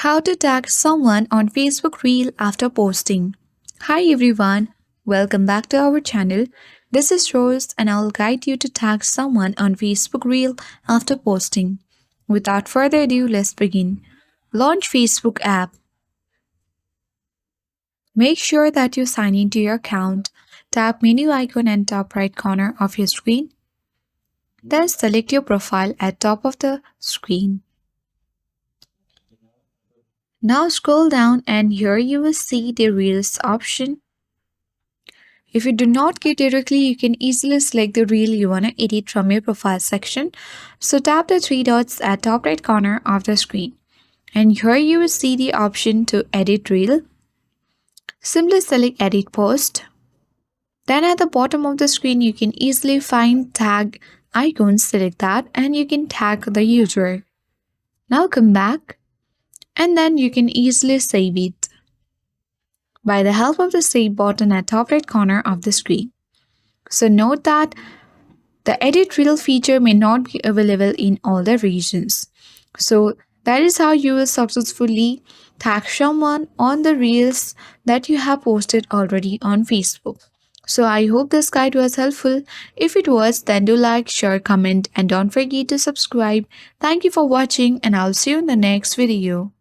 How to tag someone on Facebook Reel after posting. Hi everyone, welcome back to our channel. This is Rose and I'll guide you to tag someone on Facebook Reel after posting. Without further ado, let's begin. Launch Facebook app. Make sure that you sign into your account. Tap menu icon at top right corner of your screen. Then select your profile at top of the screen. Now scroll down and here you will see the Reels option. If you do not get directly, you can easily select the reel you want to edit from your profile section. So tap the three dots at top right corner of the screen. And here you will see the option to edit reel. Simply select edit post. Then at the bottom of the screen, you can easily find tag icon. Select that and you can tag the user. Now come back and then you can easily save it by the help of the save button at top right corner of the screen. So note that the edit reel feature may not be available in all the regions. So that is how you will successfully tag someone on the reels that you have posted already on Facebook. So I hope this guide was helpful. If it was, then do like, share, comment and don't forget to subscribe. Thank you for watching and I'll see you in the next video.